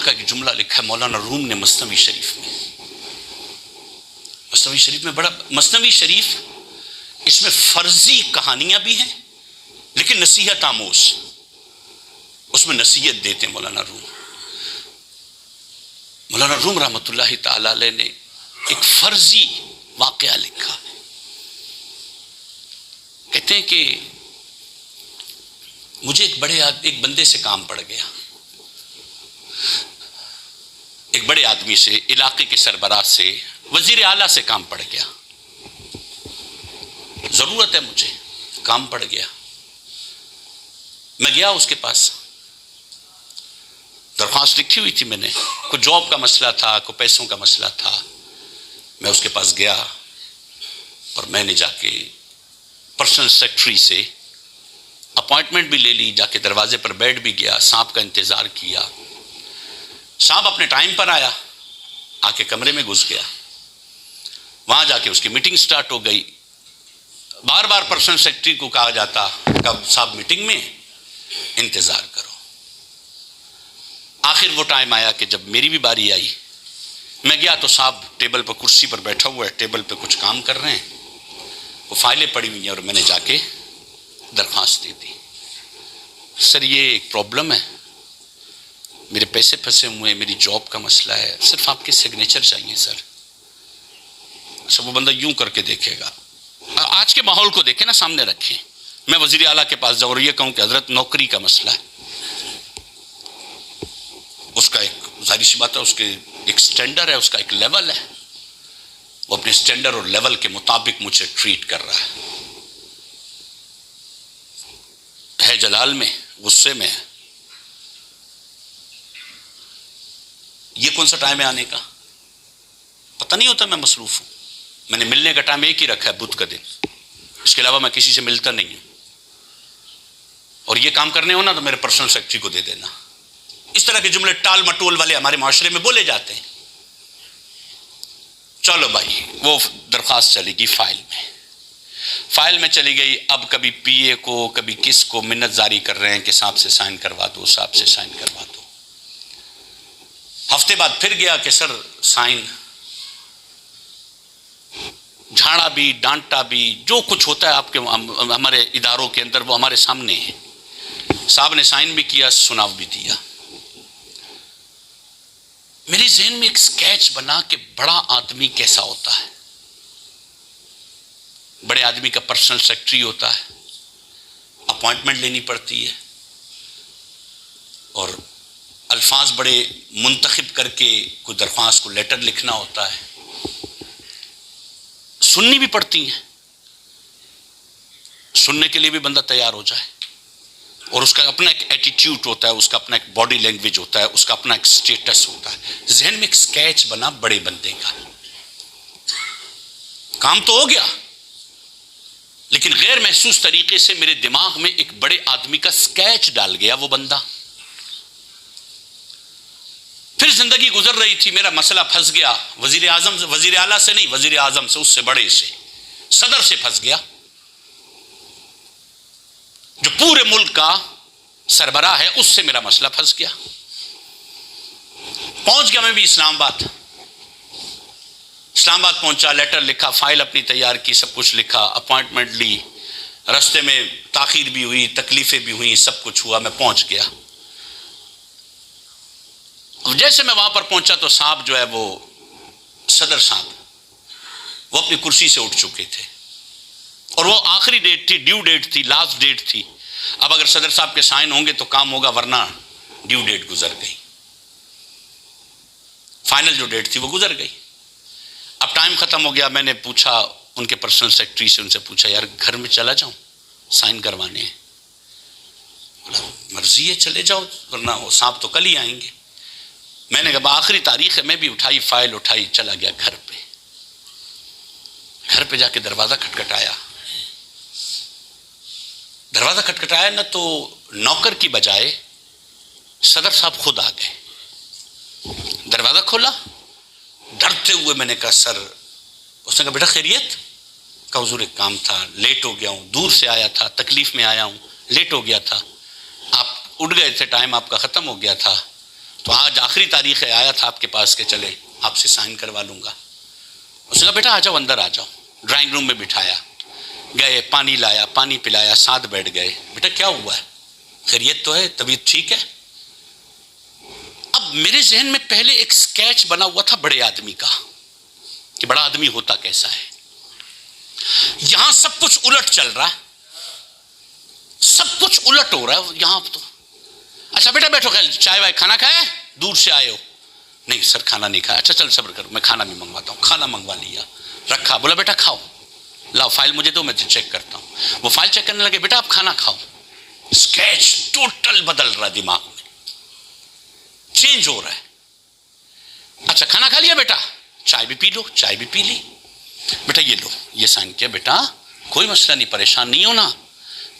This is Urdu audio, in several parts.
کا ایک جملہ لکھا ہے مولانا روم نے مثنوی شریف میں. مثنوی شریف میں مثنوی شریف اس میں فرضی کہانیاں بھی ہیں لیکن نصیحت آموز. اس میں نصیحت دیتے ہیں مولانا روم. مولانا روم رحمۃ اللہ تعالی علیہ نے ایک فرضی واقعہ لکھا. کہتے ہیں کہ مجھے ایک بندے سے کام پڑ گیا، ایک بڑے آدمی سے، علاقے کے سربراہ سے، وزیر اعلیٰ سے کام پڑ گیا. ضرورت ہے مجھے، کام پڑ گیا. میں گیا اس کے پاس، درخواست لکھی ہوئی تھی میں نے، کوئی جاب کا مسئلہ تھا، کوئی پیسوں کا مسئلہ تھا. میں اس کے پاس گیا اور میں نے جا کے پرسنل سیکرٹری سے اپوائنٹمنٹ بھی لے لی، جا کے دروازے پر بیٹھ بھی گیا، صاحب کا انتظار کیا. صاحب اپنے ٹائم پر آیا، آ کے کمرے میں گھس گیا. وہاں جا کے اس کی میٹنگ سٹارٹ ہو گئی. بار بار پرسنل سیکرٹری کو کہا جاتا کب صاحب میٹنگ میں، انتظار کرو. آخر وہ ٹائم آیا کہ جب میری بھی باری آئی. میں گیا تو صاحب ٹیبل پر، کرسی پر بیٹھا ہوا ہے، ٹیبل پہ کچھ کام کر رہے ہیں، وہ فائلیں پڑی ہوئی ہیں، اور میں نے جا کے درخواست دے دی. سر یہ ایک پرابلم ہے، میرے پیسے پھنسے ہوئے ہیں، میری جاب کا مسئلہ ہے، صرف آپ کے سگنیچر چاہیے سر. اچھا وہ بندہ یوں کر کے دیکھے گا. آج کے ماحول کو دیکھیں نا، سامنے رکھیں. میں وزیر اعلیٰ کے پاس جاؤں اور یہ کہوں کہ حضرت نوکری کا مسئلہ ہے، اس کا ایک ظاہری سی بات ہے، اس کے ایک سٹینڈرڈ ہے، اس کا ایک لیول ہے. وہ اپنے سٹینڈرڈ اور لیول کے مطابق مجھے ٹریٹ کر رہا ہے جلال میں، غصے میں ہے. یہ کون سا ٹائم ہے آنے کا؟ پتہ نہیں ہوتا. میں مصروف ہوں. میں نے ملنے کا ٹائم ایک ہی رکھا ہے، بدھ کا دن. اس کے علاوہ میں کسی سے ملتا نہیں ہوں. اور یہ کام کرنے ہو نا تو میرے پرسنل سیکرٹری کو دے دینا. اس طرح کے جملے ٹال مٹول والے ہمارے معاشرے میں بولے جاتے ہیں. چلو بھائی، وہ درخواست چلے گی فائل میں چلی گئی. اب کبھی پی اے کو، کبھی کس کو منت جاری کر رہے ہیں کہ صاحب سے سائن کروا دو، صاحب سے سائن کروا دو. ہفتے بعد پھر گیا کہ سر سائن. جھاڑا بھی، ڈانٹا بھی، جو کچھ ہوتا ہے آپ کے ہمارے اداروں کے اندر وہ ہمارے سامنے ہے. صاحب نے سائن بھی کیا، سناو بھی دیا. میرے ذہن میں ایک سکیچ بنا کہ بڑا آدمی کیسا ہوتا ہے. بڑے آدمی کا پرسنل سیکرٹری ہوتا ہے، اپوائنٹمنٹ لینی پڑتی ہے، اور الفاظ بڑے منتخب کر کے کوئی درخواست کو لیٹر لکھنا ہوتا ہے، سننی بھی پڑتی ہیں. سننے کے لیے بھی بندہ تیار ہو جائے، اور اس کا اپنا ایک ایٹیٹیوڈ ہوتا ہے، اس کا اپنا ایک باڈی لینگویج ہوتا ہے، اس کا اپنا ایک سٹیٹس ہوتا ہے. ذہن میں ایک سکیچ بنا بڑے بندے کا. کام تو ہو گیا، لیکن غیر محسوس طریقے سے میرے دماغ میں ایک بڑے آدمی کا سکیچ ڈال گیا وہ بندہ. پھر زندگی گزر رہی تھی، میرا مسئلہ پھنس گیا. وزیر اعلیٰ سے نہیں، وزیر اعظم سے، اس سے بڑے سے، صدر سے پھنس گیا، جو پورے ملک کا سربراہ ہے. اس سے میرا مسئلہ پھنس گیا. پہنچ گیا میں بھی اسلام آباد پہنچا، لیٹر لکھا، فائل اپنی تیار کی، سب کچھ لکھا، اپوائنٹمنٹ لی. رستے میں تاخیر بھی ہوئی، تکلیفیں بھی ہوئی، سب کچھ ہوا. میں پہنچ گیا. جیسے میں وہاں پر پہنچا تو صاحب جو ہے وہ صدر صاحب، وہ اپنی کرسی سے اٹھ چکے تھے، اور وہ آخری ڈیٹ تھی، ڈیو ڈیٹ تھی، لاسٹ ڈیٹ تھی. اب اگر صدر صاحب کے سائن ہوں گے تو کام ہوگا، ورنہ ڈیو ڈیٹ گزر گئی. فائنل جو ڈیٹ تھی وہ گزر گئی. اب ٹائم ختم ہو گیا. میں نے پوچھا ان کے پرسنل سیکرٹری سے، ان سے پوچھا یار گھر میں چلا جاؤں، سائن کروانے ہیں. بولا مرضی ہے چلے جاؤ، ورنہ وہ صاحب تو کل ہی آئیں گے. میں نے کہا آخری تاریخ ہے. میں بھی اٹھائی فائل، اٹھائی، چلا گیا گھر پہ. گھر پہ جا کے دروازہ کھٹکھٹایا نہ تو نوکر کی بجائے صدر صاحب خود آ گئے. دروازہ کھولا، ڈرتے ہوئے میں نے کہا سر. اس نے کہا بیٹا خیریت؟ کہا حضور ایک کام تھا، لیٹ ہو گیا ہوں، دور سے آیا تھا، تکلیف میں آیا ہوں، لیٹ ہو گیا تھا. آپ اٹھ گئے تھے، ٹائم آپ کا ختم ہو گیا تھا، تو آج آخری تاریخ ہے، آیا تھا آپ کے پاس کہ چلے آپ سے سائن کروا لوں گا. اس نے کہا بیٹا آ جاؤ، اندر آ جاؤ. ڈرائنگ روم میں بٹھایا، گئے، پانی لایا، پانی پلایا، ساتھ بیٹھ گئے. بیٹا کیا ہوا ہے، خیریت تو ہے، طبیعت ٹھیک ہے؟ اب میرے ذہن میں پہلے ایک سکیچ بنا ہوا تھا بڑے آدمی کا، کہ بڑا آدمی ہوتا کیسا ہے. یہاں سب کچھ الٹ چل رہا ہے، سب کچھ الٹ ہو رہا ہے یہاں تو. اچھا بیٹا بیٹھو، خیر چائے وائے کھانا کھایا؟ دور سے آئے ہو؟ نہیں سر کھانا نہیں کھایا. اچھا چل صبر کرو، میں کھانا بھی منگواتا ہوں. کھانا منگوا لیا، رکھا. بولا بیٹا کھاؤ، لاؤ فائل مجھے دو، میں چیک کرتا ہوں. وہ فائل چیک کرنے لگے. بیٹا آپ کھانا کھاؤ. اسکیچ ٹوٹل بدل رہا، دماغ میں چینج ہو رہا ہے. اچھا کھانا کھا لیا بیٹا؟ چائے بھی پی لو. چائے بھی پی لی. بیٹا یہ لو، یہ سائن کیا. بیٹا کوئی مسئلہ نہیں، پریشان نہیں ہونا،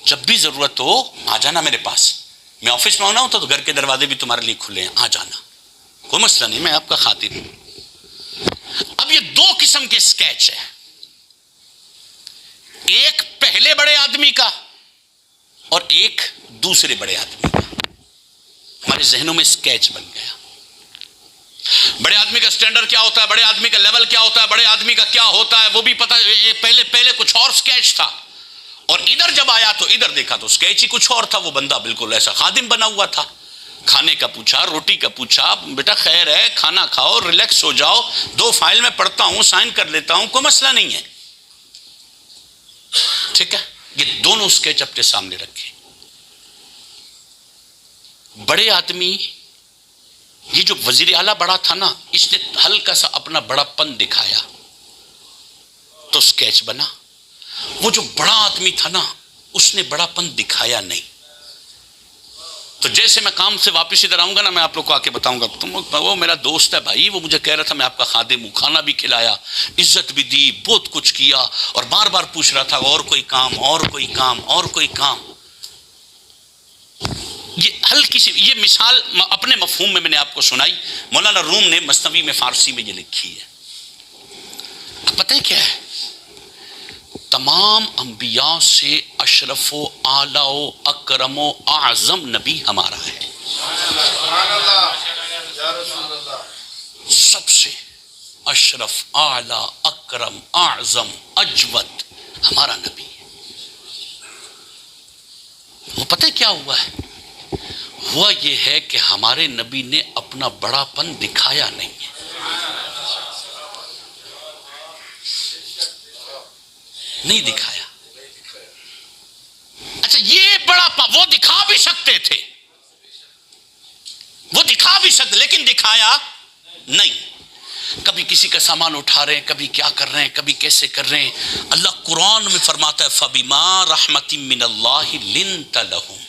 جب بھی ضرورت ہو آ جانا میرے پاس. میں آفس میں ہونا ہوتا تو گھر کے دروازے بھی تمہارے لیے کھلے ہیں، آ جانا، کوئی مسئلہ نہیں، میں آپ کا خاطر ہوں. اب یہ دو قسم کے اسکیچ ہے، ایک پہلے بڑے آدمی کا اور ایک دوسرے بڑے آدمی کا. ہمارے ذہنوں میں اسکیچ بن گیا. بڑے آدمی کا سٹینڈرڈ کیا ہوتا ہے، بڑے آدمی کا لیول کیا ہوتا ہے، بڑے آدمی کا کیا ہوتا ہے وہ بھی پتہ. پہلے کچھ اور اسکیچ تھا، اور ادھر جب آیا تو ادھر دیکھا تو اسکیچ ہی کچھ اور تھا. وہ بندہ بالکل ایسا خادم بنا ہوا تھا. کھانے کا پوچھا، روٹی کا پوچھا. بیٹا خیر ہے، کھانا کھاؤ، ریلیکس ہو جاؤ، دو فائل میں پڑھتا ہوں، سائن کر لیتا ہوں، کوئی مسئلہ نہیں ہے. ٹھیک ہے، یہ دونوں اسکیچ اپنے سامنے رکھے. بڑے آدمی، یہ جو وزیر اعلیٰ بڑا تھا نا، اس نے ہلکا سا اپنا بڑا پن دکھایا تو اسکیچ بنا. وہ جو بڑا آدمی تھا نا، اس نے بڑا پن دکھایا نہیں. تو جیسے میں کام سے واپس ادھر آؤں گا نا، میں آپ لوگ کو آ کے بتاؤں گا وہ میرا دوست ہے بھائی، وہ مجھے کہہ رہا تھا میں آپ کا خادم ہوں، کھانا بھی کھلایا، عزت بھی دی، بہت کچھ کیا، اور بار بار پوچھ رہا تھا اور کوئی کام، اور کوئی کام، اور کوئی کام. یہ ہلکی سی یہ مثال اپنے مفہوم میں نے آپ کو سنائی. مولانا روم نے مثنوی میں فارسی میں یہ لکھی ہے. اب پتہ ہے کیا ہے، تمام انبیاء سے اشرف و اعلیٰ و اکرم و اعظم نبی ہمارا ہے. سب سے اشرف، اعلیٰ، اکرم، اعظم، اجود ہمارا نبی ہے. وہ پتہ کیا ہوا ہے؟ ہوا یہ ہے کہ ہمارے نبی نے اپنا بڑا پن دکھایا نہیں ہے. نہیں دکھایا. اچھا یہ بڑا پن وہ دکھا بھی سکتے تھے، وہ دکھا بھی سکتے، لیکن دکھایا نہیں. کبھی کسی کا سامان اٹھا رہے ہیں، کبھی کیا کر رہے ہیں، کبھی کیسے کر رہے ہیں. اللہ قرآن میں فرماتا ہے فَبِمَا رَحْمَةٍ مِّنَ اللَّهِ لِنْتَ لَهُمْ.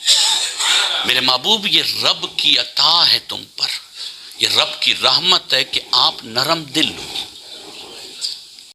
میرے محبوب یہ رب کی عطا ہے تم پر، یہ رب کی رحمت ہے کہ آپ نرم دل ہو.